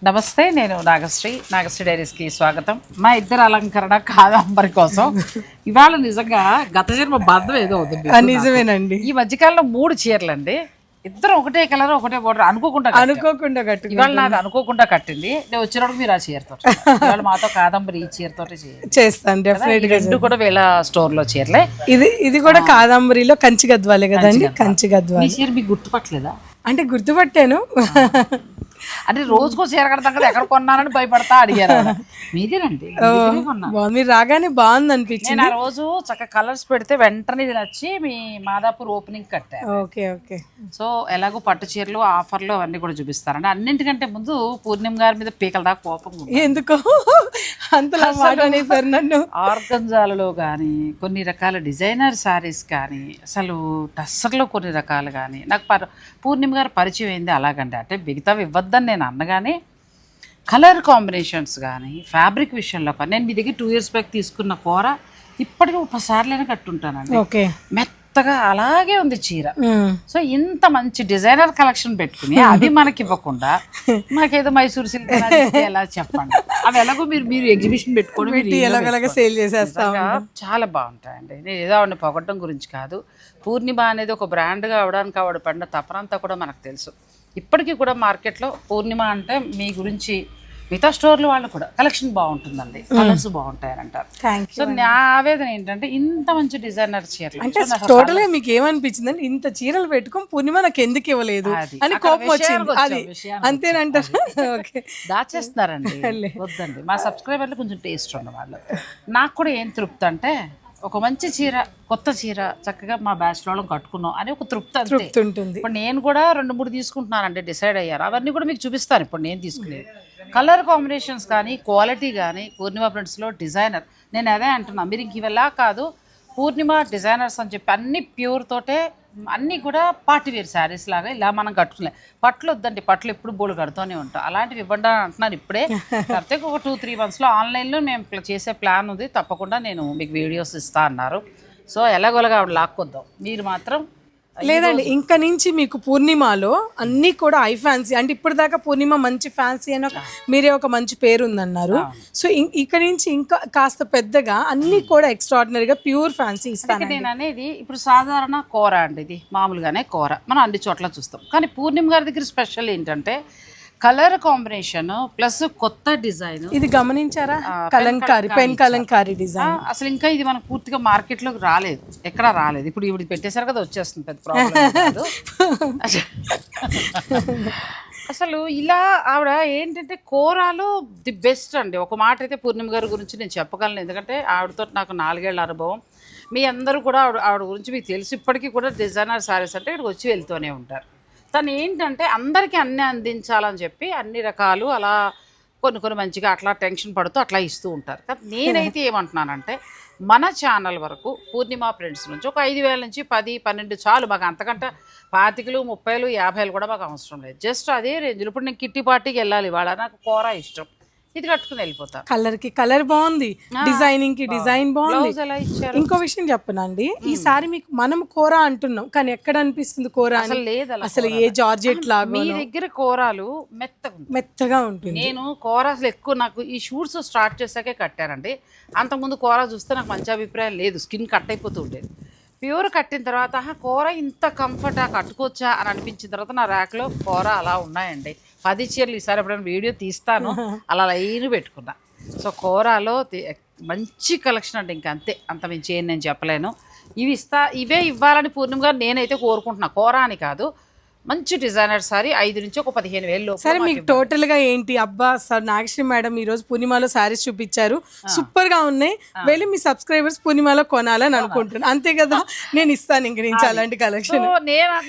నమస్తే, నేను నాగశ్రీ డైరీస్కి స్వాగతం. మా ఇద్దరు అలంకరణ కాదంబరి కోసం ఇవాళ నిజంగా గత జన్మ బంధం ఏదో ఉంది. నిజమేనండి. ఈ మధ్యకాలంలో 3 చీరలు అండి. ఇద్దరు ఒకటే కలర్ ఒకటే బోర్డర్ అనుకోకుండా కట్టు. ఇవాళ నాకు అనుకోకుండా కట్టింది. నేను వచ్చినప్పుడు మీరు ఆ చీరతో ఇవాళ మాతో కాదంబరి ఈ చీరతో చేస్తాను డెఫినెట్ గా. రెండు కూడా వీళ్ళ స్టోర్ లో చీరలే. ఇది కూడా కాదంబరిలో కంచి గద్వాలే కదండి. కంచి గద్వాల చీర మీకు గుర్తుపట్టలేదా? అంటే గుర్తుపట్టాను. అంటే రోజుకో చీర కడతాం కదా, ఎక్కడ కొన్నానని భయపడతా అడిగారు. మీదేనండి, మీరు రాగానే బాగుంది అనిపించింది. నేను ఆ రోజు చక్కగా కలర్స్ పెడితే వెంటనే ఇది నచ్చి మీ మాదాపూర్ ఓపెనింగ్ కట్టాను. Okay okay. సో ఎలాగో పట్టు చీరలు ఆఫర్లు అవన్నీ కూడా చూపిస్తారండి. అన్నింటికంటే ముందు పూర్ణిమ గారి మీద పీకల దాకా కోపం. ఎందుకో అంతలా మాట అనేసారు నన్ను. ఆర్గంజాలలో కానీ కొన్ని రకాల డిజైనర్ శారీస్ కానీ అసలు టస్సర్లో కొన్ని రకాలు కానీ నాకు పూర్ణిమ గారు పరిచయం అయింది అలాగండి. అంటే మిగతావి ఇవ్వద్దని నేను అన్నగానే కలర్ కాంబినేషన్స్ కానీ ఫ్యాబ్రిక్ విషయంలో కానీ నేను మీ దగ్గర 2 years బ్యాక్ తీసుకున్న కూర ఇప్పటికీ 30 సార్లైనా కట్టుంటానండి. ఓకే. మెత్తగా అలాగే ఉంది చీర. సో ఇంత మంచి డిజైనర్ కలెక్షన్ పెట్టుకుని అది మనకి ఇవ్వకుండా మాకేదో మైసూర్ సిల్క్ ఎలా చెప్పండి. అవి ఎలాగో మీరు ఎగ్జిబిషన్ పెట్టుకోండి, ఎలాగ సేల్ చేసేస్తాం. చాలా బాగుంటాయండి. నేను ఏదో ఆవిడని పొగట్టడం గురించి కాదు. పూర్ణిమ అనేది ఒక బ్రాండ్గా అవడానికి ఆవిడ పడిన తపనంతా కూడా మనకు తెలుసు. ఇప్పటికీ కూడా మార్కెట్లో పూర్ణిమ అంటే మీ గురించి మిగతా స్టోర్లు వాళ్ళు కూడా కలెక్షన్ బాగుంటుందండి, కలర్స్ బాగుంటాయని అంటారు. సో నా ఆవేదన ఏంటంటే ఇంత మంచి డిజైనర్ చీరలు అంటే టోటల్ గా మీకు ఏమనిపించింది అంటే ఇంత చీరలు పెట్టుకొని పూర్ణిమ నాకు ఎందుకు ఇవ్వలేదు అని కోపం వచ్చింది. అది అంతేనంటారు. ఓకే, దాచేస్తున్నారండి. వద్దండి, మా సబ్స్క్రైబర్లు కొంచెం టేస్ట్ ఉన్నవాళ్ళు. నాకు కూడా ఏం తృప్తి అంటే ఒక మంచి చీర, కొత్త చీర చక్కగా మా బ్యాచ్ లో కట్టుకున్నాం అని ఒక తృప్తి ఉంటుంది. ఇప్పుడు నేను కూడా 2-3 తీసుకుంటున్నానంటే డిసైడ్ అయ్యారు. అవన్నీ కూడా మీకు చూపిస్తాను. ఇప్పుడు నేను తీసుకునేది కలర్ కాంబినేషన్స్ కానీ క్వాలిటీ కానీ పూర్ణిమ ప్రింట్స్లో డిజైనర్. నేను అదే అంటున్నా, మీరు ఇంక ఇవెలా కాదు పూర్ణిమ డిజైనర్స్ అని చెప్పి అన్ని ప్యూర్ తోటే అన్నీ కూడా పార్టీ వేర్ శారీస్ లాగా ఇలా మనం కట్టుకునే. పట్లు వద్దండి, పట్లు ఎప్పుడు బోళ్ళు కడుతూనే ఉంటాం. అలాంటివి ఇవ్వండి అని అంటున్నారు ఇప్పుడే. కాకపోతే ఒక 2-3 monthsలో ఆన్లైన్లో మేము చేసే ప్లాన్ ఉంది. తప్పకుండా నేను మీకు వీడియోస్ ఇస్తా అన్నారు. సో ఎలాగోలాగా ఆవిడ లాక్కొద్దాం. మీరు మాత్రం లేదండి, ఇంకా నుంచి మీకు పూర్ణిమలో అన్నీ కూడా ఐ ఫ్యాన్సీ. అంటే ఇప్పటిదాకా పూర్ణిమ మంచి ఫ్యాన్సీ అని మీరే ఒక మంచి పేరు ఉందన్నారు. సో ఇక్కడ నుంచి ఇంకా కాస్త పెద్దగా అన్నీ కూడా ఎక్స్ట్రాడినరీగా ప్యూర్ ఫ్యాన్సీ ఇస్తాను. నేను అనేది ఇప్పుడు సాధారణ కూర అండి, ఇది మామూలుగానే కూర మనం అన్ని చోట్ల చూస్తాం. కానీ పూర్ణిమ గారి దగ్గర స్పెషల్ ఏంటంటే కలర్ కాంబినేషన్ ప్లస్ కొత్త డిజైన్. ఇది గమనించారా? Kalamkari, pen Kalamkari design. అసలు ఇంకా ఇది మనకు పూర్తిగా మార్కెట్లోకి రాలేదు, ఎక్కడా రాలేదు. ఇప్పుడు ఇవి పెట్టేశారు కదా, వచ్చేస్తుంది, పెద్ద ప్రాబ్లం కాదు. అసలు ఇలా ఆవిడ ఏంటంటే కూరలో ది బెస్ట్ అండి. ఒక మాట అయితే పూర్ణిమ గారి గురించి నేను చెప్పగలను, ఎందుకంటే ఆవిడతో నాకు 4 ఏళ్ల అనుభవం. మీ అందరూ కూడా ఆవిడ గురించి మీకు తెలుసు. ఇప్పటికీ కూడా డిజైనర్ శారీస్ అంటే ఇక్కడికి వచ్చి వెళ్తూనే ఉంటారు. తను ఏంటంటే అందరికీ అన్నీ అందించాలని చెప్పి అన్ని రకాలు అలా కొన్ని మంచిగా అట్లా టెన్షన్ పడుతూ అట్లా ఇస్తూ ఉంటారు. కానీ నేనైతే ఏమంటున్నానంటే మన ఛానల్ వరకు పూర్ణిమ ప్రింట్స్ నుంచి ఒక 5,000 నుంచి 10-12 చాలు మాకు. అంతకంటే 25, 30, 50 కూడా మాకు అవసరం లేదు. జస్ట్ అదే రేంజ్లో. ఇప్పుడు నేను కిట్టి పార్టీకి వెళ్ళాలి, ఇవాళ నాకు కూర ఇష్టం, ఇది కట్టుకుని వెళ్ళిపోతాను. కలర్ కి కలర్ బాగుంది, డిజైనింగ్ కి డిజైన్ బాగుంది. ఇంకో విషయం చెప్పనండి, ఈసారి మీకు మనం కూర అంటున్నాం కానీ ఎక్కడ అనిపిస్తుంది కూర అని లేదు. అసలు ఏ జార్జెట్ లాగా మీ దగ్గర కూరలు మెత్తగా ఉంటుంది. నేను కూర అసలు ఎక్కువ నాకు ఈ షూట్స్ స్టార్ట్ చేశాకే కట్టానండి. అంతకుముందు కూర చూస్తే నాకు మంచి అభిప్రాయం లేదు, స్కిన్ కట్ అయిపోతూ ఉండేది. ప్యూర్ కట్టిన తర్వాత కూర ఇంత కంఫర్టా కట్టుకోవచ్చా అని అనిపించిన తర్వాత నా ర్యాక్లో కూర అలా ఉన్నాయండి. 10 చీరలు ఈసారి ఎప్పుడైనా వీడియో తీస్తాను, అలా లైన్ పెట్టుకున్నా. సో కూరలో మంచి కలెక్షన్ అంటే ఇంకా అంత మించి ఏం నేను చెప్పలేను. ఇవే ఇవ్వాలని పూర్ణిమ గారు నేనైతే కోరుకుంటున్నా. కూర అని కాదు, మంచి డిజైనర్ సారీ 5 నుంచి ఒక 15,000. సరే, మీకు టోటల్ గా ఏంటి? అబ్బా సార్, నాగశ్రీ మేడం ఈ రోజు పూర్ణిమలో శారీస్ చూపించారు, సూపర్ గా ఉన్నాయి, వెళ్ళి మీ సబ్స్క్రైబర్స్ పూర్ణిమలో కొనాలని అనుకుంటున్నాను, అంతే కదా? నేను ఇస్తాను ఇంక నుంచి అలాంటి కలెక్షన్.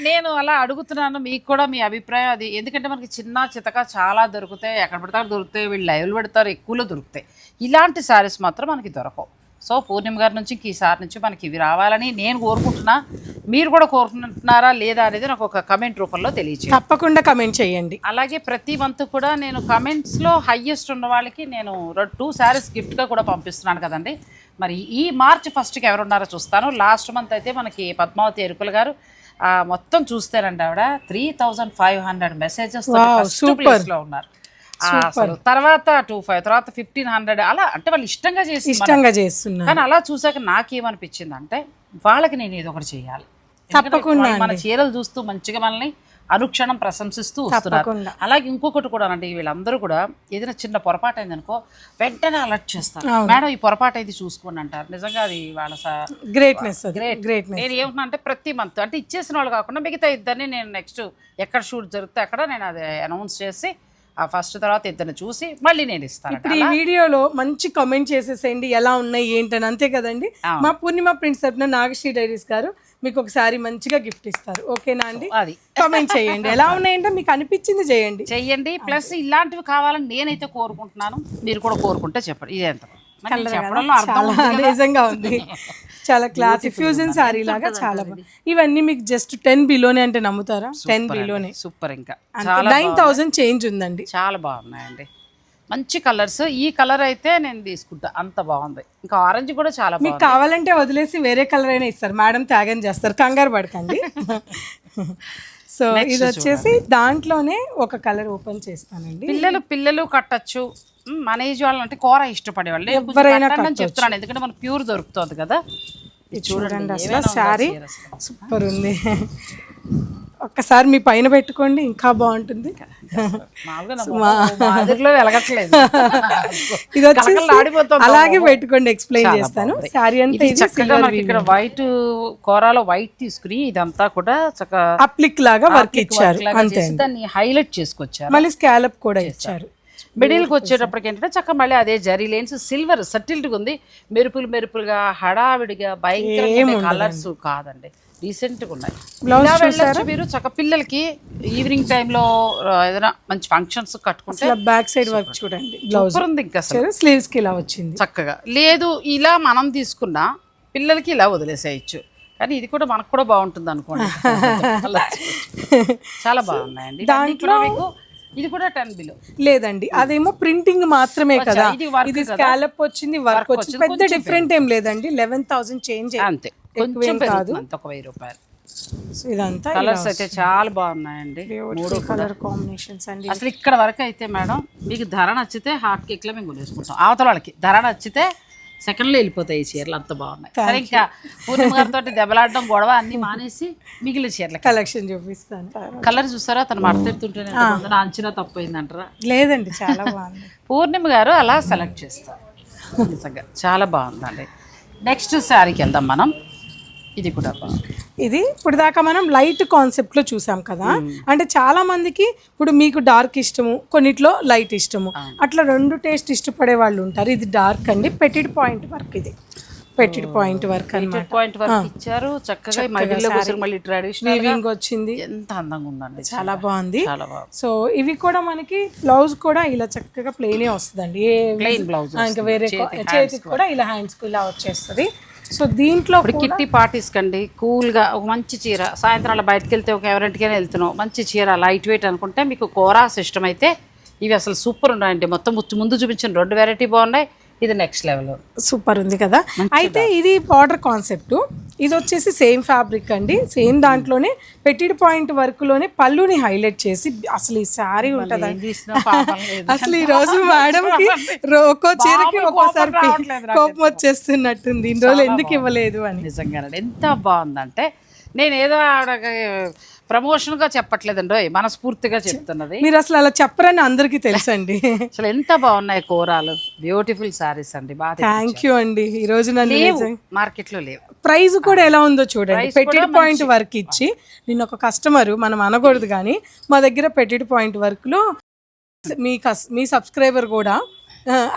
నేను అలా అడుగుతున్నాను, మీకు కూడా మీ అభిప్రాయం అది. ఎందుకంటే మనకి చిన్న చితక చాలా దొరుకుతాయి, ఎక్కడ పెడతారు దొరుకుతాయి, వీళ్ళు లైవ్లు పెడతారు, ఎక్కువలో దొరుకుతాయి. ఇలాంటి శారీస్ మాత్రం మనకి దొరకవు. సో పూర్ణిమ గారి నుంచి ఈసారి నుంచి మనకి ఇవి రావాలని నేను కోరుకుంటున్నా. మీరు కూడా కోరుకుంటున్నారా లేదా అనేది నాకు ఒక కమెంట్ రూపంలో తెలియచేయండి. తప్పకుండా కమెంట్ చేయండి. అలాగే ప్రతి మంత్ కూడా నేను కమెంట్స్లో హైయెస్ట్ ఉన్న వాళ్ళకి నేను 2 శారీస్ గిఫ్ట్గా కూడా పంపిస్తున్నాను కదండి. మరి ఈ March 1st ఎవరున్నారో చూస్తాను. లాస్ట్ మంత్ అయితే మనకి పద్మావతి ఎరుకుల గారు మొత్తం చూస్తేనండి ఆవిడ 3,500 మెసేజెస్ లో ఉన్నారు. అసలు తర్వాత 2500 తర్వాత 1500 అలా అంటే వాళ్ళు ఇష్టంగా చేసి ఇష్టంగా చేస్తున్నారు. కానీ అలా చూసాక నాకేమనిపించింది అంటే వాళ్ళకి నేను ఏదో ఒకటి చేయాలి. తప్పకుండా మన చీరలు చూస్తూ మంచిగా మనల్ని అనుక్షణం ప్రశంసిస్తూ వస్తున్నారు. అలాగే ఇంకొకటి కూడా అంటే వీళ్ళందరూ కూడా ఏదైనా చిన్న పొరపాటు అయిందనుకో వెంటనే అలర్ట్ చేస్తారు, మేడం ఈ పొరపాటు అయితే చూసుకోండి అంటారు. నిజంగా అది వాళ్ళ గ్రేట్నెస్. నేను ఏమన్నా అంటే ప్రతి మంత్ అంటే ఇచ్చేసిన వాళ్ళు కాకుండా మిగతా ఇద్దరిని నేను నెక్స్ట్ ఎక్కడ షూట్ జరిగితే అక్కడ నేను అది అనౌన్స్ చేసి ఆ ఫస్ట్ తర్వాత ఇద్దరిని చూసి మళ్ళీ నేను ఇస్తాను. ఇప్పుడు ఈ వీడియోలో మంచి కామెంట్ చేసేసేయండి ఎలా ఉన్నాయి ఏంటని, అంతే కదండి. మా పూర్ణిమ ప్రింట్స్ తరపున నాగశ్రీ డైరీస్ గారు మీకు ఒకసారి మంచిగా గిఫ్ట్ ఇస్తారు. ఓకేనా అండి? అది కామెంట్ చేయండి ఎలా ఉన్నాయంటే మీకు అనిపించింది చెయ్యండి. ప్లస్ ఇలాంటివి కావాలని నేనైతే కోరుకుంటున్నాను, మీరు కూడా కోరుకుంటే చెప్పండి. ఇదేంత నిజంగా ఉంది, చాలా క్లాసీ ఫ్యూజన్ సారీ లాగా చాలా ఇవన్నీ మీకు జస్ట్ 10 బిలోనే అంటే నమ్ముతారా? 10 బిలోనే సూపర్. ఇంకా 9,000 చేంజ్ ఉందండి. చాలా బాగున్నాయండి, మంచి కలర్స్. ఈ కలర్ అయితే నేను తీసుకుంటా, అంత బాగుంది. ఇంకా ఆరెంజ్ కూడా చాలా బాగుంది. మీకు కావాలంటే వదిలేసి వేరే కలర్ అయినా ఇస్తారు, మేడం త్యాగం చేస్తారు, కంగారు పడకండి. సో ఇది వచ్చేసి దాంట్లోనే ఒక కలర్ ఓపెన్ చేస్తానండి. పిల్లలు కట్టచ్చు, మన ఏజ్ వాళ్ళు అంటే కూర ఇష్టపడే వాళ్ళు ఎవరైనా చెప్తున్నాను, ఎందుకంటే మనకు ప్యూర్ దొరుకుతుంది కదా. చూడండి అసలు శారీ సూపర్ ఉంది. ఒక్కసారి మీ పైన పెట్టుకోండి ఇంకా బాగుంటుంది. ఇది వచ్చేసి అలాగే పెట్టుకోండి, ఎక్స్ప్లెయిన్ చేస్తాను. శారీ అంతా చక్కగా ఇక్కడ వైట్ కూరలో వైట్ తీసుకుని ఇదంతా కూడా చక్కగా అప్లిక్ లాగా వర్క్ ఇచ్చారు, అంతే. దాన్ని హైలైట్ చేసుకొచ్చారు, మళ్ళీ స్కాలప్ కూడా ఇచ్చారు. మిడిల్కి వచ్చేటప్పటికి ఏంటంటే చక్క మళ్ళీ అదే జరీ లైన్స్, సిల్వర్ సటిల్గా ఉంది, మెరుపులుగా హడావిడిగా భయంకరంగా కలర్స్ కాదండి, డీసెంట్గా ఉన్నాయి. వెళ్ళొచ్చు మీరు చక్క పిల్లలకి ఈవినింగ్ టైంలో ఏదైనా మంచి ఫంక్షన్స్ కట్టుకుంటే. బ్యాక్ సైడ్ వర్క్ చూడండి, బ్లౌజ్ ఉంది ఇంకా స్లీవ్స్ కి ఇలా వచ్చింది చక్కగా. లేదు ఇలా మనం తీసుకున్నా పిల్లలకి ఇలా వదిలేసేయచ్చు, కానీ ఇది కూడా మనకు కూడా బాగుంటుంది అనుకోండి. చాలా బాగున్నాయండి. దాంట్లో మీకు ఇది కూడా 10 బిలో లేదండి, అదేమో ప్రింటింగ్ మాత్రమే కదా, ఇది స్కాలప్ వచ్చింది, వర్క్ వచ్చింది, పెద్ద డిఫరెంట్ ఏం లేదండి. 11,000 చేంజ్ అంతే, కొంచెం కాదు, అంత ఒక 1000 రూపాయలు. ఇదంతా కలర్స్ అయితే చాలా బాగున్నాయండి, 3 కలర్ కాంబినేషన్స్ అండి. అసలు ఇక్కడ వరకు అయితే మేడం మీకు ధర నచ్చితే హాట్ కేక్ లో మేము కొనేసుకుంటాం, అవతల వాళ్ళకి ధర నచ్చితే సెకండ్లో వెళ్ళిపోతాయి ఈ చీరలు, అంత బాగున్నాయి. సరే ఇంకా పూర్ణిమ గారితో దెబ్బలాడడం గొడవ అన్ని మానేసి మిగిలిన చీరలు కలెక్షన్ చూపిస్తాను. కలర్ చూసారా, తను మడతెడుతుంటేనే నా అంచనా తప్పైందంటారా? లేదండి, చాలా బాగుంది. పూర్ణిమ గారు అలా సెలెక్ట్ చేస్తారు, నిజంగా చాలా బాగుందండి. నెక్స్ట్ శారీకి వెళ్దాం మనం. ఇది కూడా బాగుంది. ఇది ఇప్పుడు దాకా మనం లైట్ కాన్సెప్ట్లో చూసాం కదా, అంటే చాలా మందికి ఇప్పుడు మీకు డార్క్ ఇష్టము, కొన్నిట్లో లైట్ ఇష్టము, అట్లా 2 టేస్ట్ ఇష్టపడే వాళ్ళు ఉంటారు. ఇది డార్క్ అండి, పెట్టిడ్ పాయింట్ వర్క్, ఇది పెట్టిడ్ పాయింట్ వర్క్ అన్నమాట. పాయింట్ వర్క్ ఇచ్చారు చక్కగా, మళ్ళీ ట్రెడిషనల్ వీవింగ్ వచ్చింది, ఎంత అందంగా ఉందండి, చాలా బాగుంది. సో ఇవి కూడా మనకి బ్లౌజ్ కూడా ఇలా చక్కగా ప్లెయినే వస్తుందండి, ప్లెయిన్ బ్లౌజ్, ఇంకా వేరే చేతికి కూడా ఇలా హ్యాండ్స్ కు ఇలా వచ్చేస్తుంది. సో దీంట్లో కిట్టి పార్టీస్ కండి కూల్గా ఒక మంచి చీర, సాయంత్రాలు బయటకు వెళ్తే ఒక ఎవరింటికైనా వెళ్తున్నాం, మంచి చీర లైట్ వెయిట్ అనుకుంటే మీకు కోరాస్ ఇష్టం అయితే ఇవి అసలు సూపర్ ఉన్నాయండి. మొత్తం ముందు చూపించిన 2 వెరైటీ బాగున్నాయి, ఇది నెక్స్ట్ లెవెల్ సూపర్ ఉంది కదా. అయితే ఇది బార్డర్ కాన్సెప్ట్, ఇది వచ్చేసి సేమ్ ఫ్యాబ్రిక్ అండి, సేమ్ దాంట్లోనే పెట్టిడ్ పాయింట్ వర్క్ లోనే పళ్ళుని హైలైట్ చేసి అసలు ఈ శారీ ఉంటదండి. అసలు ఈ రోజు మేడం కి ఒక్కో చీరకి ఒక్కోసారి కోపం వచ్చేస్తున్నట్టుంది, ఇన్ని రోజులు ఎందుకు ఇవ్వలేదు అని. నిజంగా ఎంత బాగుందంటే నేను ఏదో ప్రమోషన్గా చెప్పట్లేదండి, మనస్ఫూర్తిగా చెప్తున్నది. మీరు అసలు అలా చెప్పరని అందరికీ తెలుసండి. అసలు ఎంత బాగున్నాయి కూరలు, బ్యూటిఫుల్ సారీస్ అండి. థ్యాంక్ యూ అండి. ఈ రోజు మార్కెట్లో లేవు. ప్రైస్ కూడా ఎలా ఉందో చూడండి, పెట్టిడ్ పాయింట్ వర్క్ ఇచ్చి, నిన్న ఒక కస్టమర్ మనం అనకూడదు కానీ మా దగ్గర పెట్టిడ్ పాయింట్ వర్క్లో మీ సబ్స్క్రైబర్ కూడా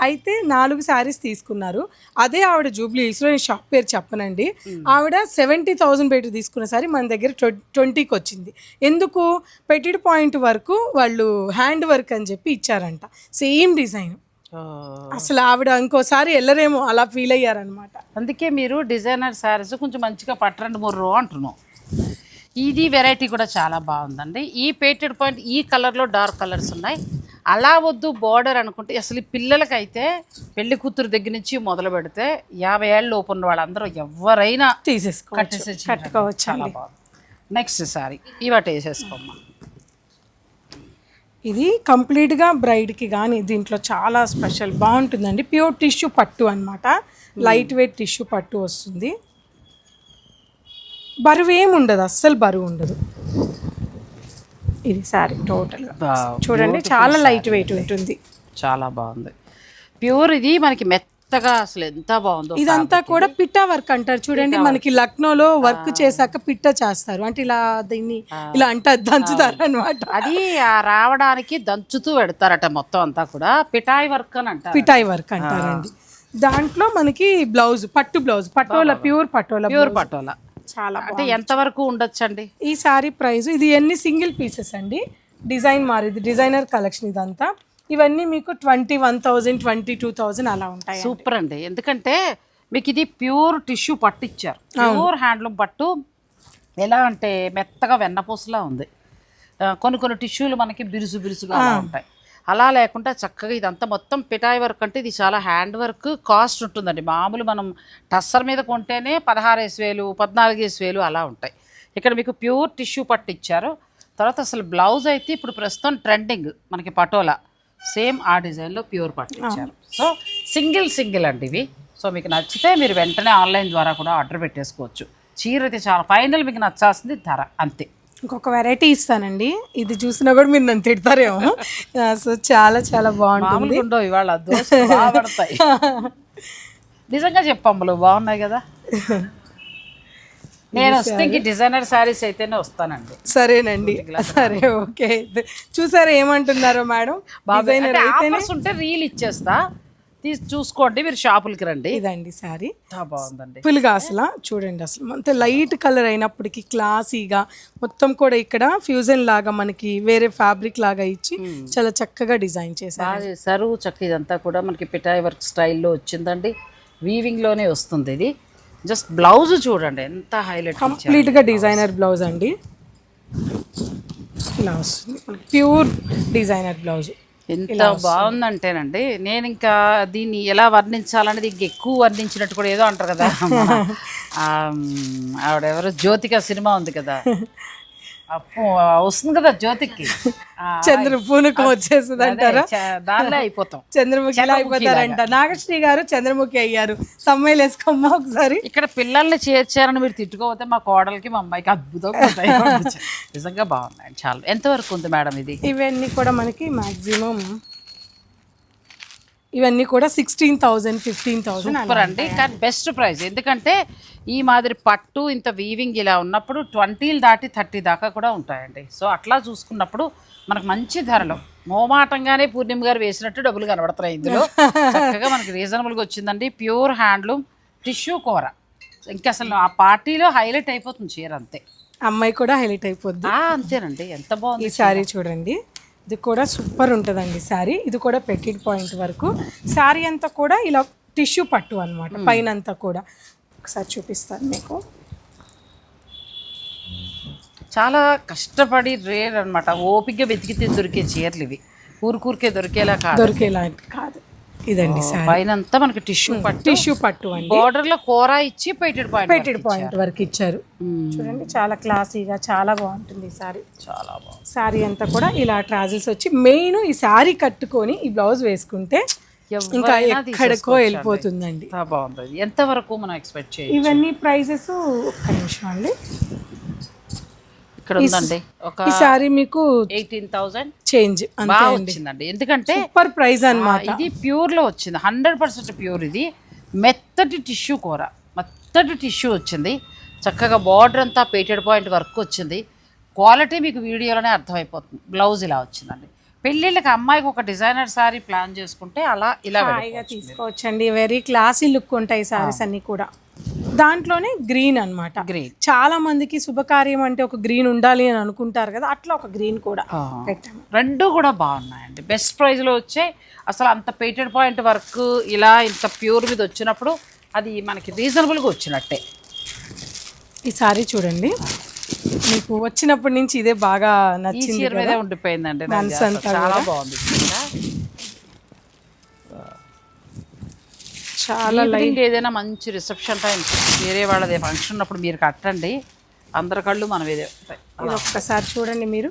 అయితే 4 శారీస్ తీసుకున్నారు. అదే ఆవిడ జూబ్లీ హిల్స్లో, నేను షాప్ పేరు చెప్పనండి, ఆవిడ 70,000 పెట్టి తీసుకున్న సారీ మన దగ్గర 20కి వచ్చింది. ఎందుకు? పెట్టిడ్ పాయింట్ వరకు వాళ్ళు హ్యాండ్ వర్క్ అని చెప్పి ఇచ్చారంట, సేమ్ డిజైన్. అసలు ఆవిడ ఇంకోసారి వెళ్ళరేమో అలా ఫీల్ అయ్యారనమాట. అందుకే మీరు డిజైనర్ శారీస్ కొంచెం మంచిగా పట్టరండి మొర్రో అంటున్నాం. ఇది వెరైటీ కూడా చాలా బాగుందండి. ఈ పేటెడ్ పాయింట్ ఈ కలర్లో డార్క్ కలర్స్ ఉన్నాయి. అలా వద్దు బార్డర్ అనుకుంటే అసలు ఈ పిల్లలకైతే పెళ్లి కూతురు దగ్గర నుంచి మొదలు పెడితే 50 ఏళ్ళ లోపు ఉన్న వాళ్ళందరూ ఎవరైనా కట్టుకోవచ్చు. చాలా బాగుంది. నెక్స్ట్ సారీ ఇవాటి వేసేసుకోమ్మా. ఇది కంప్లీట్గా బ్రైడ్కి కానీ దీంట్లో చాలా స్పెషల్ బాగుంటుందండి. ప్యూర్ టిష్యూ పట్టు అన్నమాట. లైట్ వెయిట్ టిష్యూ పట్టు వస్తుంది. బరువు ఏమి ఉండదు, అస్సలు బరువు ఉండదు. ఇది సారీ టోటల్గా చూడండి, చాలా లైట్ వెయిట్ ఉంటుంది. చాలా బాగుంది. ప్యూర్ ఇది మనకి మెత్తగా అసలు ఎంత బాగుందో. ఇదంతా కూడా పిట్టా వర్క్ అంటారు చూడండి. మనకి లక్నోలో వర్క్ చేశాక పిట్ట చేస్తారు అంటే ఇలా దీన్ని ఇలా అంటారు, దంచుతారు అనమాట. అది రావడానికి దంచుతూ పెడతారట మొత్తం అంతా కూడా పిటాయి వర్క్ అని అంటారు. పిటాయి వర్క్ అంటారండి. దాంట్లో మనకి బ్లౌజ్ పట్టు బ్లౌజ్ పటోలా, ప్యూర్ పటోలా చాలా అంటే ఎంత వరకు ఉండొచ్చండి ఈ సారీ ప్రైస్? ఇది ఎన్ని సింగిల్ పీసెస్ అండి, డిజైన్ మారింది, డిజైనర్ కలెక్షన్ ఇదంతా. ఇవన్నీ మీకు 21,000 22,000 అలా ఉంటాయి. సూపర్ అండి. ఎందుకంటే మీకు ఇది ప్యూర్ టిష్యూ పట్టు ఇచ్చారు, ప్యూర్ హ్యాండ్లూమ్ పట్టు. ఎలా అంటే మెత్తగా వెన్నపూసలా ఉంది. కొన్ని టిష్యూలు మనకి బిరుసుగా అలా ఉంటాయి. అలా లేకుండా చక్కగా ఇదంతా మొత్తం పిటాయి వర్క్. అంటే ఇది చాలా హ్యాండ్ వర్క్, కాస్ట్ ఉంటుందండి. మామూలు మనం టస్సర్ మీద కొంటేనే 16,000 14,000 అలా ఉంటాయి. ఇక్కడ మీకు ప్యూర్ టిష్యూ పట్టు ఇచ్చారు. తర్వాత అసలు బ్లౌజ్ అయితే ఇప్పుడు ప్రస్తుతం ట్రెండింగ్ మనకి పటోలా, సేమ్ ఆ డిజైన్లో ప్యూర్ పట్టు ఇచ్చారు. సో సింగిల్ అండి ఇవి. సో మీకు నచ్చితే మీరు వెంటనే ఆన్లైన్ ద్వారా కూడా ఆర్డర్ పెట్టేసుకోవచ్చు. చీర అయితే చాలా ఫైనల్, మీకు నచ్చాల్సింది ధర అంతే. ఇంకొక వెరైటీ ఇస్తానండి, ఇది చూసినా కూడా మీరు నన్ను తిడతారేమో. సో చాలా బాగుంటుంది. ఉండవు ఇవాళ దోశ పడతాయి. నిజంగా చెప్పమ్మలు బాగున్నాయి కదా. నేను వస్తే ఇంక డిజైనర్ శారీస్ అయితేనే వస్తానండి. సరేనండి, సరే ఓకే. చూసారా ఏమంటున్నారో మేడం, డిజైనర్ అయితేనే ఉంటే రీల్ ఇచ్చేస్తా, చూసుకోండి. మీరు షాపులకి రండి. ఇదండి సారీ, బాగుందండి. ఫుల్గా అసలు చూడండి, అసలు అంత లైట్ కలర్ అయినప్పటికీ క్లాసీగా మొత్తం కూడా ఇక్కడ ఫ్యూజన్ లాగా మనకి వేరే ఫ్యాబ్రిక్ లాగా ఇచ్చి చాలా చక్కగా డిజైన్ చేశారు. చక్కగా ఇదంతా కూడా మనకి పిటాయి వర్క్ స్టైల్లో వచ్చిందండి. వీవింగ్ లోనే వస్తుంది ఇది. జస్ట్ బ్లౌజ్ చూడండి ఎంత హైలైట్, కంప్లీట్ గా డిజైనర్ బ్లౌజ్ అండి. ఇలా వస్తుంది ప్యూర్ డిజైనర్ బ్లౌజ్. ఎంత బాగుందంటేనండి, నేను ఇంకా దీన్ని ఎలా వర్ణించాలనేది ఇంక ఎక్కువ వర్ణించినట్టు కూడా ఏదో అంటారు కదా. ఆవిడెవరో జ్యోతిక సినిమా ఉంది కదా, అప్పు వస్తుంది కదా జ్యోతికి, చంద్రపూనకం వచ్చేస్తుంది అంటారా, దానిలో అయిపోతాం, చంద్రముఖిలా అయిపోతారంట. నాగశ్రీ గారు చంద్రముఖి అయ్యారు. సమ్మాయిలు వేసుకోమ్మా ఒకసారి. ఇక్కడ పిల్లల్ని చేర్చారని మీరు తిట్టుకోకపోతే మా కోడలికి మా అమ్మాయికి అద్భుతంగా ఉంటాయి. నిజంగా బాగున్నాయి చాలా. ఎంతవరకు ఉంది మేడం ఇది? ఇవన్నీ కూడా మనకి మాక్సిమం ఇవన్నీ కూడా 16,000 15,000 సూపర్ అండి. కానీ బెస్ట్ ప్రైస్. ఎందుకంటే ఈ మాదిరి పట్టు ఇంత వీవింగ్ ఇలా ఉన్నప్పుడు 20 దాటి 30 దాకా కూడా ఉంటాయండి. సో అట్లా చూసుకున్నప్పుడు మనకు మంచి ధరలో మోమాటంగానే పూర్ణిమ గారు వేసినట్టు డబ్బులు కనబడుతున్నాయి ఇందులో. చక్కగా మనకి రీజనబుల్గా వచ్చిందండి. ప్యూర్ హ్యాండ్లూమ్ టిష్యూ కూర. ఇంకా అసలు ఆ పార్టీలో హైలైట్ అయిపోతుంది చీర, అంతే. అమ్మాయి కూడా హైలైట్ అయిపోద్ది. అంతేనండి. ఎంత బాగుంది ఈ శారీ చూడండి, ఇది కూడా సూపర్ ఉంటుందండి శారీ. ఇది కూడా పెటిడ్ పాయింట్ వరకు శారీ అంతా కూడా ఇలా టిష్యూ పట్టు అనమాట. పైన అంతా కూడా ఒకసారి చూపిస్తాను మీకు. చాలా కష్టపడి రేర్ అనమాట, ఓపిక వెతికితే దొరికే చీరలు ఇవి. ఊరికే దొరికేలా కాదు. ఇదండి శారీ, పైన అంతా మనకి టిష్యూ పట్టు అండి. బోర్డర్ లో కూర ఇచ్చి పెటెడ్ పాయింట్ వరకు ఇచ్చారు. చూడండి చాలా క్లాసీగా చాలా బాగుంటుంది ఈ శారీ. చాలా బాగుంది. శారీ అంతా కూడా ఇలా ట్రాజెస్ వచ్చి మెయిన్ ఈ శారీ కట్టుకొని ఈ బ్లౌజ్ వేసుకుంటే ఇంకా ఎక్కడికో వెళ్ళిపోతుందండి. బాగుంది. ఎంత వరకు మనం ఎక్స్పెక్ట్ చేయాలి? ఇవన్నీ ప్రైజెస్ ఒక్క నిమిషం అండి. ఇక్కడ ఉందండి ఒక ఈ సారీ మీకు 18,000 చేంజ్ అంతే వచ్చిందండి. ఎందుకంటే సూపర్ ప్రైస్ అన్నమాట. ఇది ప్యూర్ లో వచ్చింది, 100% ప్యూర్. ఇది మెత్తటి టిష్యూ కూర, మెత్తటి టిష్యూ వచ్చింది. చక్కగా బార్డర్ అంతా పేటెడ్ పాయింట్ వర్క్ వచ్చింది. క్వాలిటీ మీకు వీడియోలోనే అర్థమైపోతుంది. బ్లౌజ్ ఇలా వచ్చిందండి. పెళ్ళిళ్ళకి అమ్మాయికి ఒక డిజైనర్ సారీ ప్లాన్ చేసుకుంటే అలా ఇలా తీసుకోవచ్చండి. వెరీ క్లాసీ లుక్ ఉంటాయి సారీస్ అన్ని కూడా. దాంట్లోనే గ్రీన్ అన్నమాట. గ్రీన్ చాలా మందికి శుభకార్యం అంటే ఒక గ్రీన్ ఉండాలి అని అనుకుంటారు కదా, అట్లా ఒక గ్రీన్ కూడా పెట్టాము. రెండు కూడా బాగున్నాయండి. బెస్ట్ ప్రైస్ లో వచ్చాయి. అసలు అంత పేటెడ్ పాయింట్ వర్క్ ఇలా ఇంత ప్యూర్ మీద వచ్చినప్పుడు అది మనకి రీజనబుల్గా వచ్చినట్టే. ఈ సారీ చూడండి, మీకు వచ్చినప్పటి నుంచి ఇదే బాగా నచ్చింది. మీదే ఉండిపోయిందండి, చాలా బాగుంది. చాలా లైట్. ఏదైనా మంచి రిసెప్షన్ టైం వేరే వాళ్ళది ఫంక్షన్ ఉన్నప్పుడు మీరు కట్టండి, అందరి కళ్ళు మనం ఇదే ఉంటాయి. ఒక్కసారి చూడండి మీరు.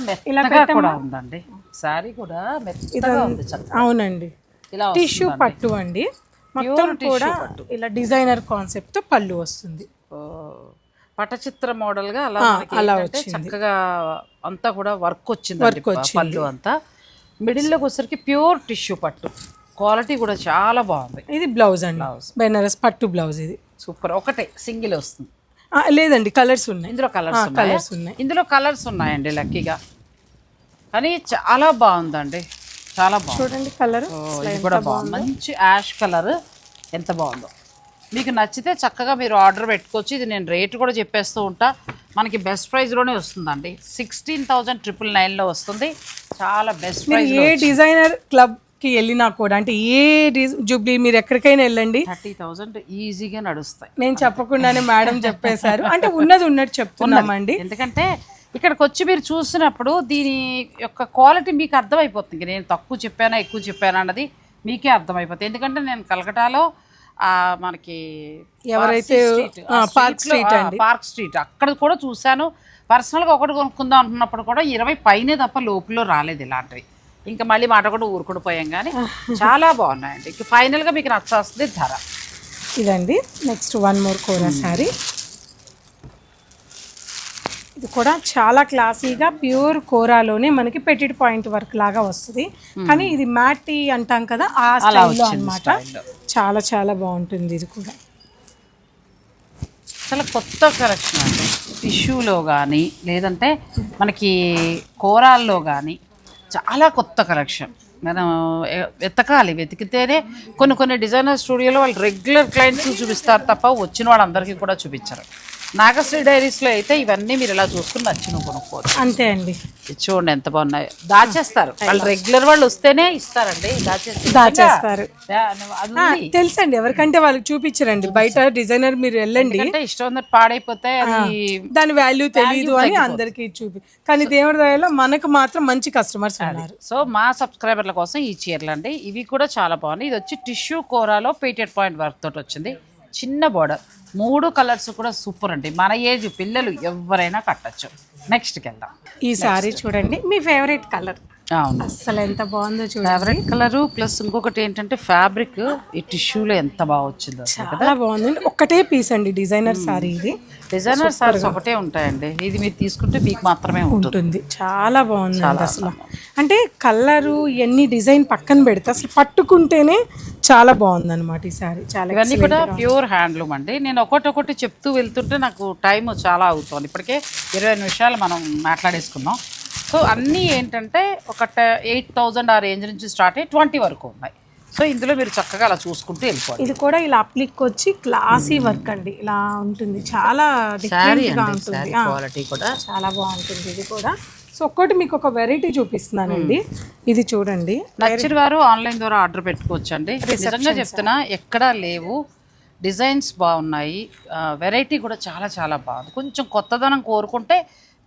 మెత్తగా కూడా ఉందండి శారీ కూడా మెత్తగా ఉంది చక్కగా. అవునండి, ఇలా టిష్యూ పట్టు అండి మొత్తం కూడా ఇలా డిజైనర్ కాన్సెప్ట్ తో పళ్ళు వస్తుంది. పటచిత్ర మోడల్ గా అలా వచ్చింది చక్కగా అంతా కూడా వర్క్ వచ్చింది పళ్ళు అంతా. మిడిల్ లోకి వచ్చేసరికి ప్యూర్ టిష్యూ పట్టు క్వాలిటీ కూడా చాలా బాగుంది. ఇది బ్లౌజ్ అండి, బెనారస్ పట్టు బ్లౌజ్. ఇది సూపర్. ఒకటే సింగిల్ వస్తుంది లేదండి, కలర్స్ ఉన్నాయి ఇందులో. కలర్స్ ఉన్నాయి ఇందులో, కలర్స్ ఉన్నాయండి లక్కీగా. కానీ చాలా బాగుందండి, చాలా బాగుంది. చూడండి కలర్ ఇది కూడా బాగుంది, మంచి యాష్ కలర్. ఎంత బాగుందో. మీకు నచ్చితే చక్కగా మీరు ఆర్డర్ పెట్టుకోవచ్చు. ఇది నేను రేట్ కూడా చెప్పేస్తూ ఉంటా. మనకి బెస్ట్ ప్రైస్లోనే వస్తుందండి. 16,999లో వస్తుంది. చాలా బెస్ట్ ప్రైస్. ఏ డిజైనర్ క్లబ్కి వెళ్ళినా కూడా, అంటే ఏ జూబ్లీ మీరు ఎక్కడికైనా వెళ్ళండి, 30,000 ఈజీగా నడుస్తాయి. నేను చెప్పకుండానే మేడం చెప్పేశారు. అంటే ఉన్నది ఉన్నట్టు చెప్తున్నామండి. ఎందుకంటే ఇక్కడికి వచ్చి మీరు చూసినప్పుడు దీని యొక్క క్వాలిటీ మీకు అర్థమైపోతుంది. నేను తక్కువ చెప్పానా ఎక్కువ చెప్పానా అన్నది మీకే అర్థమైపోతుంది. ఎందుకంటే నేను కలకటాలో మనకి ఎవరైతే పార్క్ స్ట్రీట్ అక్కడ కూడా చూశాను. పర్సనల్గా ఒకటి కొనుక్కుందాం అనుకున్నప్పుడు కూడా 20 పైనే తప్ప లోపల రాలేదు ఇలాంటివి. ఇంకా మళ్ళీ మాట కూడా ఊరుకుని పోయాం. కానీ చాలా బాగున్నాయండి. ఇంక ఫైనల్గా మీకు నచ్చేస్తుంది ధర. ఇదండి నెక్స్ట్ వన్ మోర్ కోరా శారీ. ఇది కూడా చాలా క్లాసీగా ప్యూర్ కోరాలోనే మనకి పెటిట్ పాయింట్ వర్క్ లాగా వస్తుంది. కానీ ఇది మ్యాటీ అంటాం కదా, ఆ స్టైల్లో అన్నమాట. చాలా చాలా బాగుంటుంది. ఇది కూడా చాలా కొత్త కలెక్షన్ అండి. టిష్యూలో కానీ లేదంటే మనకి కోరాల్లో కానీ చాలా కొత్త కలెక్షన్. మనం వెతకాలి, వెతికితేనే కొన్ని డిజైనర్ స్టూడియోలో వాళ్ళు రెగ్యులర్ క్లయింట్స్ చూపిస్తారు తప్ప వచ్చిన వాళ్ళందరికీ కూడా చూపించరు. నాగశ్రీ డైరీస్లో అయితే ఇవన్నీ మీరు ఇలా చూసుకుని నచ్చిన కొనుక్కోవచ్చు. అంతే అండి. చూడండి ఎంత బాగున్నాయి. దాచేస్తారు వాళ్ళు, రెగ్యులర్ వాళ్ళు వస్తేనే ఇస్తారండి. దాచేస్తారు తెలుసండి, ఎవరికంటే వాళ్ళకి చూపించరండి. బయట డిజైనర్ మీరు వెళ్ళండి, అంటే ఇష్టం ఉన్నట్టు పాడైపోతే దాని వాల్యూ తెలియదు అని అందరికి కానీ దేవుడి దయలో మనకు మాత్రం మంచి కస్టమర్స్ ఉన్నారు. సో మా సబ్స్క్రైబర్ల కోసం ఈ చీరలు అండి. ఇవి కూడా చాలా బాగున్నాయి. ఇది వచ్చి టిష్యూ కోరాలో పేటెడ్ పాయింట్ వర్క్ తోటి వచ్చింది. చిన్న బోర్డర్, 3 కలర్స్ కూడా సూపర్ అండి. మన ఏజ్ పిల్లలు ఎవరైనా కట్టచ్చు. నెక్స్ట్కి వెళ్దాం. ఈ సారీ చూడండి, మీ ఫేవరెట్ కలర్. అవును, అసలు ఎంత బాగుందో చూడండి. ఫేవరెట్ కలర్ ప్లస్ ఇంకొకటి ఏంటంటే ఫ్యాబ్రిక్ ఈ టిష్యూలో ఎంత బాగా వచ్చిందో. చాలా బాగుంది. ఒకటే పీస్ అండి డిజైనర్ సారీ. ఇది డిజైనర్ సారీస్ ఒకటే ఉంటాయండి. ఇది మీరు తీసుకుంటే మీకు మాత్రమే ఉంటుంది. చాలా బాగుంది అసలు. అంటే కలరు ఎన్ని డిజైన్ పక్కన పెడితే అసలు పట్టుకుంటేనే చాలా బాగుంది అనమాట ఈ సారీ. చాలా ఇవన్నీ కూడా ప్యూర్ హ్యాండ్లూమ్ అండి. నేను ఒకటి చెప్తూ వెళ్తుంటే నాకు టైం చాలా అవుతుంది. ఇప్పటికే 20 నిమిషాలు మనం మాట్లాడేసుకున్నాం. సో అన్నీ ఏంటంటే ఒక 8,000 ఆ రేంజ్ నుంచి స్టార్ట్ అయ్యి 20 వరకు ఉన్నాయి. సో ఇందులో మీరు చక్కగా అలా చూసుకుంటూ వెళ్ళిపోవాలి. ఇది కూడా ఇలా అప్లిక్ వచ్చి క్లాసీ వర్క్ అండి. ఇలా ఉంటుంది, చాలా డిఫరెంట్గా ఉంటుంది. క్వాలిటీ కూడా చాలా బాగుంటుంది. ఇది కూడా సో ఒక్కటి మీకు ఒక వెరైటీ చూపిస్తున్నానండి. ఇది చూడండి, నచ్చిన వారు ఆన్లైన్ ద్వారా ఆర్డర్ పెట్టుకోవచ్చు అండి. నిజంగా చెప్తున్నా, ఎక్కడా లేవు. డిజైన్స్ బాగున్నాయి, వెరైటీ కూడా చాలా చాలా బాగుంది. కొంచెం కొత్తదనం కోరుకుంటే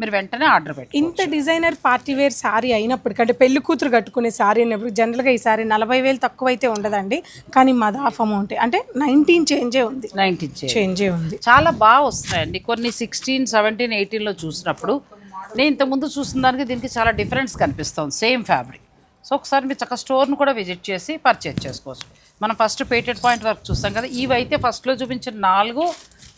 మీరు వెంటనే ఆర్డర్ పెట్టి. ఇంత డిజైనర్ పార్టీ వేర్ శారీ అయినప్పటికంటే పెళ్లి కూతురు కట్టుకునే శారీ అయినప్పుడు జనరల్గా ఈ శారీ 40,000 తక్కువ అయితే ఉండదండి. కానీ మాది హాఫ్ అమౌంట్, అంటే 19 చేంజే ఉంది. 19 చేంజే ఉంది. చాలా బాగా వస్తున్నాయండి. కొన్ని 16, 17, 18లో చూసినప్పుడు నేను ఇంతకుముందు చూసిన దానికి దీనికి చాలా డిఫరెన్స్ కనిపిస్తుంది. Same fabric. సో ఒకసారి మీరు చక్కగా స్టోర్ను కూడా విజిట్ చేసి పర్చేజ్ చేసుకోవచ్చు. మనం ఫస్ట్ పేటెడ్ పాయింట్ వర్క్ చూస్తాం కదా, ఇవి అయితే ఫస్ట్లో చూపించిన 4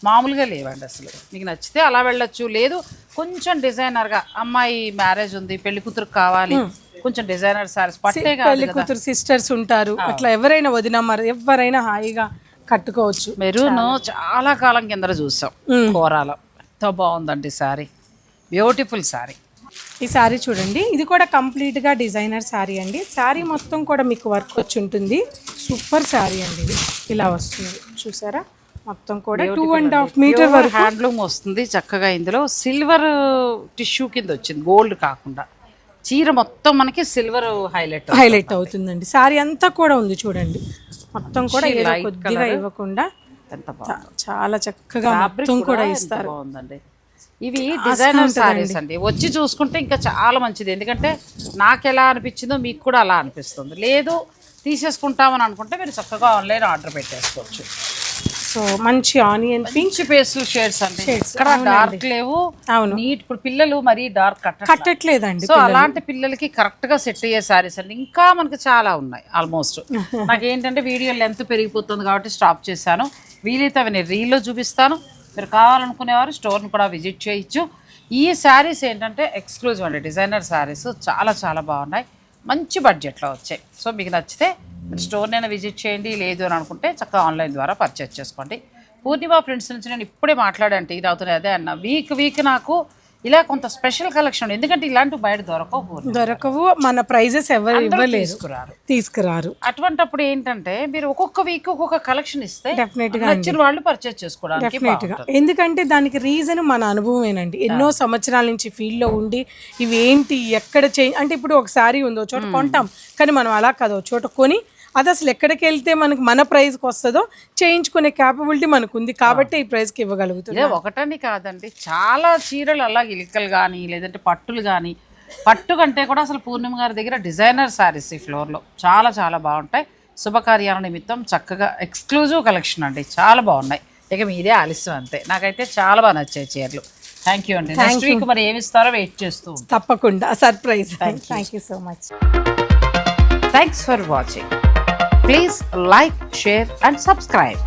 మామూలుగా లేవండి. అసలు మీకు నచ్చితే అలా వెళ్ళొచ్చు. లేదు కొంచెం డిజైనర్గా, అమ్మాయి మ్యారేజ్ ఉంది, పెళ్లి కూతురుకు కావాలి, కొంచెం డిజైనర్ సారీస్ పట్టే కాదు, పెళ్లి కూతురు సిస్టర్స్ ఉంటారు, అట్లా ఎవరైనా వదిన మరి ఎవరైనా హాయిగా కట్టుకోవచ్చు. మెరూన్ చాలా కాలం కింద చూసాం కోరాలో. ఎంతో బాగుందండి శారీ, బ్యూటిఫుల్ శారీ. ఈ శారీ చూడండి, ఇది కూడా కంప్లీట్గా డిజైనర్ శారీ అండి. శారీ మొత్తం కూడా మీకు వర్క్ వచ్చి ఉంటుంది. సూపర్ శారీ అండి. ఇది ఇలా వస్తుంది చూసారా, మొత్తం కూడా 2.5 మీటర్ వరకు హ్యాండ్లూమ్ వస్తుంది చక్కగా. ఇందులో సిల్వర్ టిష్యూ కింద వచ్చింది, గోల్డ్ కాకుండా. చీర మొత్తం మనకి సిల్వర్ హైలైట్ అవుతుందండి. శారీ అంతా కూడా ఉంది చూడండి, మొత్తం కూడా కొద్దిగా ఇవ్వకుండా చాలా చక్కగా మొత్తం కూడా ఇస్తారు. బాగుందండి. ఇవి డిజైనర్ సారీస్ అండి. వచ్చి చూసుకుంటే ఇంకా చాలా మంచిది. ఎందుకంటే నాకు ఎలా అనిపించిందో మీకు కూడా అలా అనిపిస్తుంది. లేదు తీసేసుకుంటామని అనుకుంటే మీరు చక్కగా ఆన్లైన్ ఆర్డర్ పెట్టేసుకోవచ్చు. సో మంచి ఆనియన్ పింక్ మంచి పేస్టల్ షేడ్స్ అండి, ఇక్కడ డార్క్ లేవు. అవును. నీట్, ఇప్పుడు పిల్లలు మరీ డార్క్ కట్టట్లేదండి. సో అలాంటి పిల్లలకి కరెక్ట్ గా సెట్ అయ్యే శారీస్ అండి. ఇంకా మనకి చాలా ఉన్నాయి ఆల్మోస్ట్. నాకేంటంటే వీడియో లెంత్ పెరిగిపోతుంది కాబట్టి స్టాప్ చేశాను. వీలైతే అవి నేను రీల్లో చూపిస్తాను. మీరు కావాలనుకునేవారు స్టోర్ని కూడా విజిట్ చేయొచ్చు. ఈ శారీస్ ఏంటంటే ఎక్స్క్లూజివ్ అండి, డిజైనర్ శారీస్ చాలా చాలా బాగున్నాయి, మంచి బడ్జెట్లో వచ్చాయి. సో మీకు నచ్చితే స్టోర్నైనా విజిట్ చేయండి, లేదు అని అనుకుంటే చక్కగా ఆన్లైన్ ద్వారా పర్చేస్ చేసుకోండి. పూర్ణిమ ఫ్రెండ్స్ నుంచి నేను ఇప్పుడే మాట్లాడంటే ఇది అవుతుంది అదే అన్న, వీక్ నాకు ఇలా కొంత స్పెషల్ కలెక్షన్, ఎందుకంటే ఇలాంటివి బయట దొరకవు, మన ప్రైజెస్ ఎవరు ఇవ్వలేరు, తీసుకురారు. అటువంటిప్పుడు ఏంటంటే మీరు ఒక్కొక్క వీక్ ఒక్కొక్క కలెక్షన్ ఇస్తే డెఫినెట్ గా నచ్చిన వాళ్ళు పర్చేస్ చేసుకోవడానికి డెఫినెట్ గా, ఎందుకంటే దానికి రీజన్ మన అనుభవమేనండి. ఎన్నో సంవత్సరాల నుంచి ఫీల్డ్ లో ఉండి ఇవి ఏంటి ఎక్కడ చేంజ్ అంటే, ఇప్పుడు ఒక శారీ ఉందో చోట కొంటాం, కానీ మనం అలా కాదు చోట కొని అది అసలు ఎక్కడికి వెళ్తే మనకి మన ప్రైస్కి వస్తుందో చేయించుకునే క్యాపబిలిటీ మనకు ఉంది కాబట్టి ఈ ప్రైస్కి ఇవ్వగలుగుతుంది. ఇదే ఒకటని కాదండి, చాలా చీరలు అలాగే ఇలికలు కానీ లేదంటే పట్టులు కానీ, పట్టు కంటే కూడా అసలు పూర్ణిమ గారి దగ్గర డిజైనర్ శారీస్ ఈ ఫ్లోర్లో చాలా చాలా బాగుంటాయి. శుభకార్యాల నిమిత్తం చక్కగా ఎక్స్క్లూజివ్ కలెక్షన్ అండి, చాలా బాగున్నాయి. ఇక మీదే ఆలస్యం అంతే, నాకైతే చాలా బాగా నచ్చాయి చీరలు. థ్యాంక్ యూ అండి. నెక్స్ట్ వీక్ మరి ఏమి ఇస్తారో వెయిట్ చేస్తూ. తప్పకుండా surprise. Thank you so much. Thanks for watching. Please like, share and subscribe.